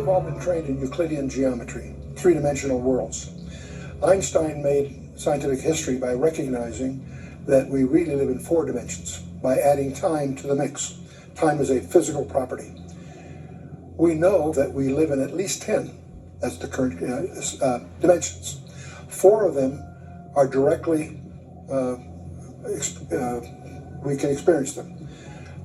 we've all been trained in Euclidean geometry, three-dimensional worlds. Einstein made scientific history by recognizing that we really live in four dimensions by adding time to the mix. Time is a physical property. We know that we live in at least 10, that's the current dimensions. 4 of them are directly, we can experience them.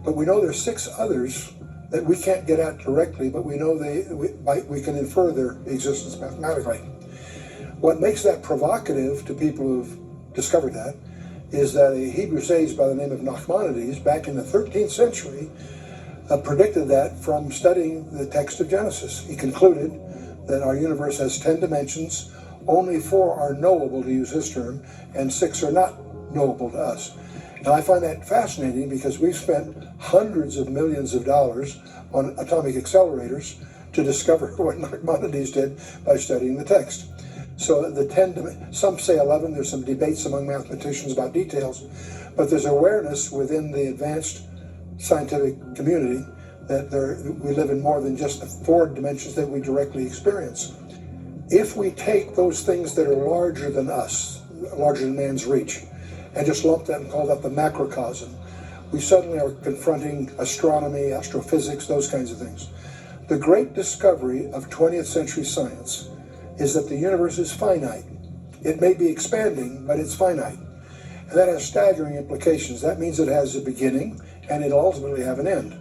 But we know there's 6 others that we can't get at directly, but we know we can infer their existence mathematically. What makes that provocative to people who've discovered that is that a Hebrew sage by the name of Nachmanides, back in the 13th century, predicted that from studying the text of Genesis. He concluded that our universe has 10 dimensions, only 4 are knowable, to use his term, and 6 are not knowable to us. And I find that fascinating because we've spent hundreds of millions of dollars on atomic accelerators to discover what Nachmanides did by studying the text. So the 10, some say 11, there's some debates among mathematicians about details, but there's awareness within the advanced scientific community that we live in more than just the 4 dimensions that we directly experience. If we take those things that are larger than us, larger than man's reach, and just lump them and call that the macrocosm, we suddenly are confronting astronomy, astrophysics, those kinds of things. The great discovery of 20th century science is that the universe is finite. It may be expanding, but it's finite. And that has staggering implications. That means it has a beginning, and it'll ultimately have an end.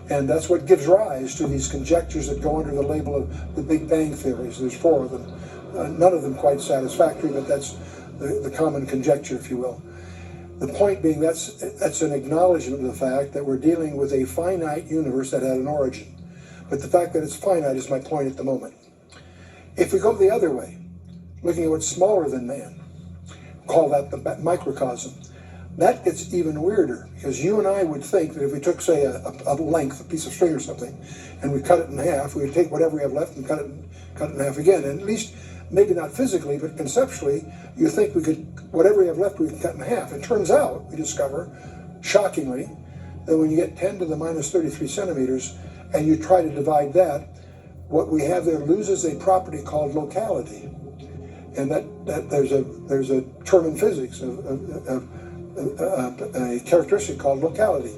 And that's what gives rise to these conjectures that go under the label of the Big Bang theories. There's 4 of them. None of them quite satisfactory, but that's the common conjecture, if you will. The point being that's an acknowledgement of the fact that we're dealing with a finite universe that had an origin. But the fact that it's finite is my point at the moment. If we go the other way, looking at what's smaller than man, call that the microcosm, that gets even weirder, because you and I would think that if we took, say, a length, a piece of string or something, and we cut it in half, we would take whatever we have left and cut it in half again. And at least, maybe not physically, but conceptually, you think we could, whatever we have left, we can cut in half. It turns out, we discover, shockingly, that when you get 10 to the minus 33 centimeters, and you try to divide that, what we have there loses a property called locality. And that there's a term in physics, a characteristic called locality.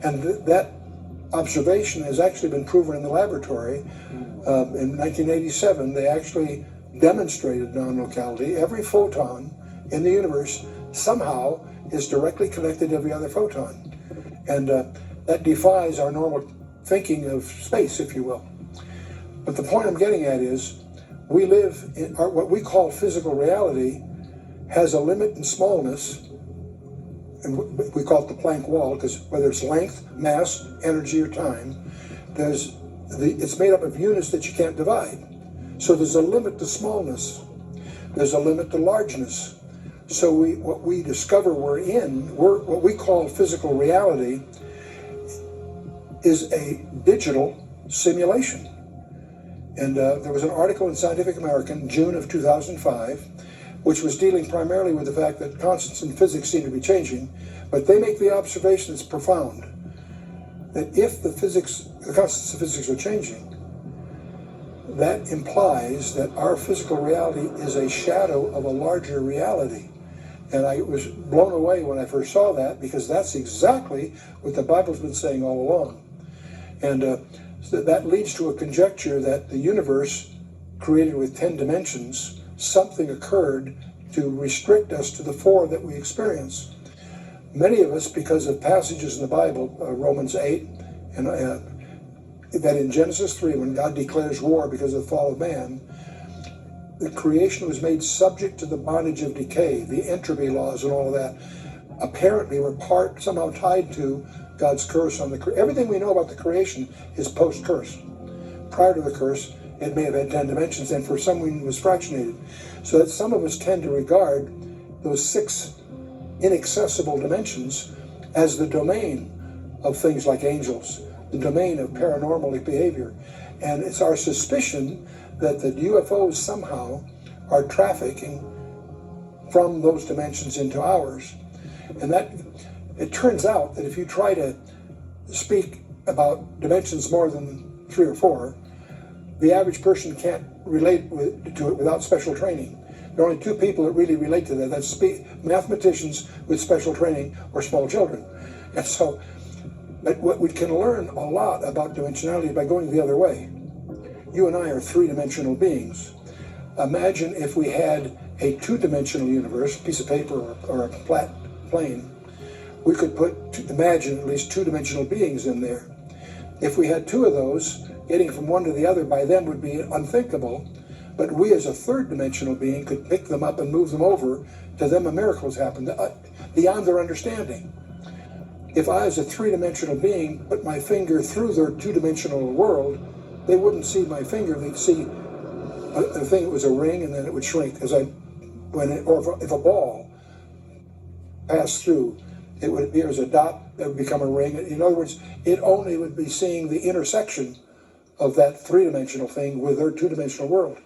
And that observation has actually been proven in the laboratory. In 1987, they actually demonstrated non-locality. Every photon in the universe somehow is directly connected to every other photon. And that defies our normal thinking of space, if you will. But the point I'm getting at is, we live in what we call physical reality has a limit in smallness, and we call it the Planck wall, because whether it's length, mass, energy, or time, it's made up of units that you can't divide. So there's a limit to smallness. There's a limit to largeness. So what we discover what we call physical reality is a digital simulation. And there was an article in Scientific American, June of 2005, which was dealing primarily with the fact that constants in physics seem to be changing, but they make the observation that's profound, that if the constants of physics are changing, that implies that our physical reality is a shadow of a larger reality. And I was blown away when I first saw that, because that's exactly what the Bible's been saying all along. And so that leads to a conjecture that the universe, created with 10 dimensions, something occurred to restrict us to the 4 that we experience. Many of us, because of passages in the Bible, Romans 8, and that in Genesis 3, when God declares war because of the fall of man, the creation was made subject to the bondage of decay, the entropy laws and all of that. Apparently we're somehow tied to God's curse on everything we know about the creation is post-curse. Prior to the curse, it may have had 10 dimensions, and for some reason it was fractionated. So that some of us tend to regard those 6 inaccessible dimensions as the domain of things like angels, the domain of paranormal behavior. And it's our suspicion that the UFOs somehow are trafficking from those dimensions into ours. And that it turns out that if you try to speak about dimensions more than 3 or 4, The average person can't relate to it without special training. There are only two people that really relate to that. That's mathematicians with special training or small children. And so, but what we can learn a lot about dimensionality by going the other way. You and I are three-dimensional beings. Imagine if we had a two-dimensional universe, a piece of paper or a flat plane. We could imagine at least two-dimensional beings in there. If we had two of those, getting from one to the other by them would be unthinkable. But we as a third-dimensional being could pick them up and move them over. To them, a miracle has happened beyond their understanding. If I, as a three-dimensional being, put my finger through their two-dimensional world, they wouldn't see my finger. They'd see a thing that was a ring, and then it would shrink if a ball passed through, it would appear as a dot. It would become a ring. In other words, it only would be seeing the intersection of that three-dimensional thing with their two-dimensional world.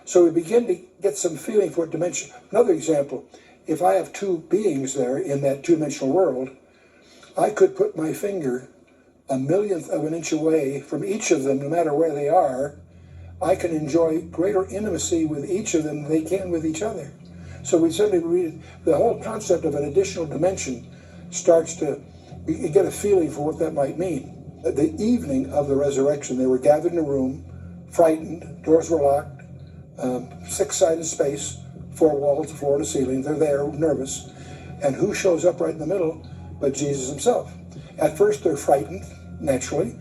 So we begin to get some feeling for dimension. Another example, if I have two beings there in that two-dimensional world, I could put my finger a millionth of an inch away from each of them, no matter where they are. I can enjoy greater intimacy with each of them than they can with each other. So we suddenly read the whole concept of an additional dimension starts to, you get a feeling for what that might mean. The evening of the resurrection, they were gathered in a room, frightened, doors were locked, six-sided space, four walls, floor to ceiling. They're there, nervous. And who shows up right in the middle but Jesus himself? At first they're frightened, naturally,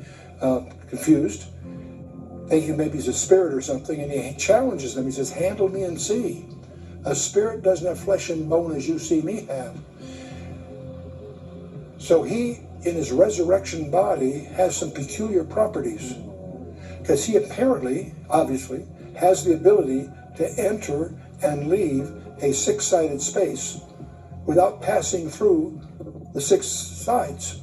confused, thinking maybe he's a spirit or something, and he challenges them. He says, handle me and see. A spirit doesn't have flesh and bone as you see me have. So he, in his resurrection body, has some peculiar properties, because he apparently, obviously, has the ability to enter and leave a six-sided space without passing through the six sides.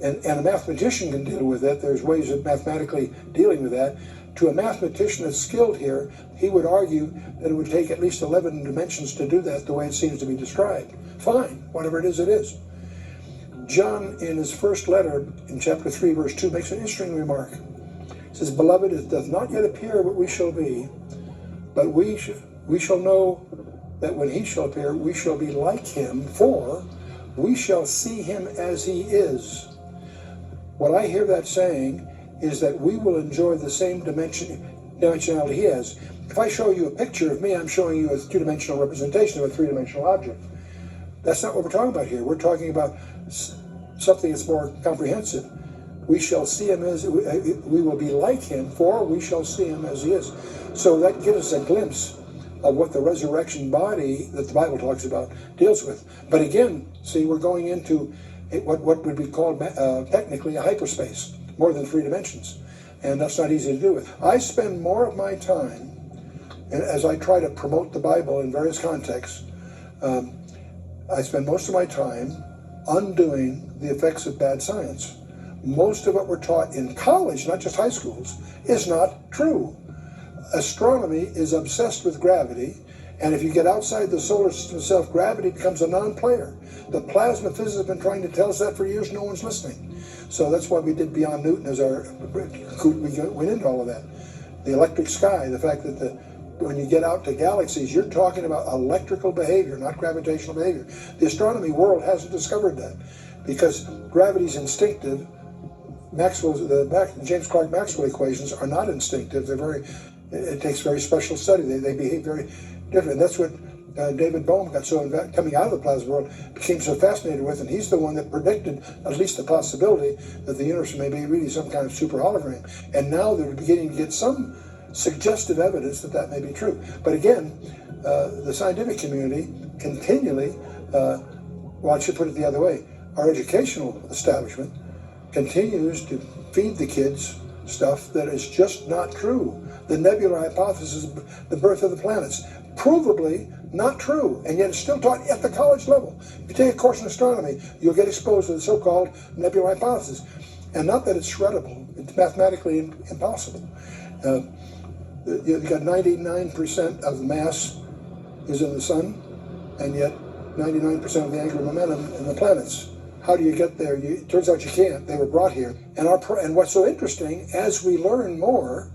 And a mathematician can deal with it. There's ways of mathematically dealing with that. To a mathematician that's skilled here, he would argue that it would take at least 11 dimensions to do that the way it seems to be described. Fine, whatever it is, it is. John, in his first letter, in chapter 3, verse 2, makes an interesting remark. He says, beloved, it doth not yet appear what we shall be, but we shall know that when he shall appear, we shall be like him, for we shall see him as he is. What I hear that saying is that we will enjoy the same dimensionality he has. If I show you a picture of me, I'm showing you a two-dimensional representation of a three-dimensional object. That's not what we're talking about here. We're talking about something that's more comprehensive. We shall see him as, we will be like him, for we shall see him as he is. So that gives us a glimpse of what the resurrection body that the Bible talks about deals with. But again, see, we're going into what would be called technically a hyperspace, more than three dimensions. And that's not easy to do with. I spend more of my time, and as I try to promote the Bible in various contexts, I spend most of my time undoing the effects of bad science. Most of what we're taught in college, not just high schools, is not true. Astronomy is obsessed with gravity, and if you get outside the solar system itself, gravity becomes a non-player. The plasma physicists have been trying to tell us that for years. No one's listening. So that's why we did Beyond Newton as we went into all of that. The electric sky, the fact that when you get out to galaxies, you're talking about electrical behavior, not gravitational behavior. The astronomy world hasn't discovered that because gravity's instinctive. The James Clerk Maxwell equations are not instinctive. It takes very special study. They behave very different. And that's what David Bohm got coming out of the plasma world, became so fascinated with, and he's the one that predicted at least the possibility that the universe may be really some kind of super hologram. And now they're beginning to get some suggestive evidence that that may be true. But again, the scientific community continually, well, I should put it the other way, our educational establishment continues to feed the kids stuff that is just not true. The nebular hypothesis, the birth of the planets, provably not true, and yet it's still taught at the college level. If you take a course in astronomy, you'll get exposed to the so-called nebular hypothesis. And not that it's shreddable, it's mathematically impossible. You've got 99% of the mass is in the sun, and yet 99% of the angular momentum in the planets. How do you get there? It turns out you can't. They were brought here. And what's so interesting, as we learn more,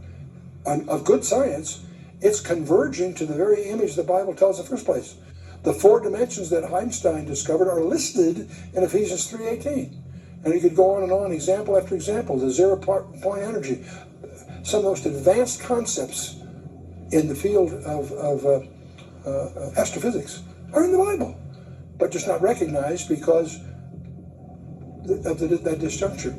of good science, it's converging to the very image the Bible tells in the first place. The 4 dimensions that Einstein discovered are listed in Ephesians 3:18. And you could go on and on, example after example, the zero-point energy. Some of the most advanced concepts in the field of astrophysics are in the Bible, but just not recognized because of that disjuncture.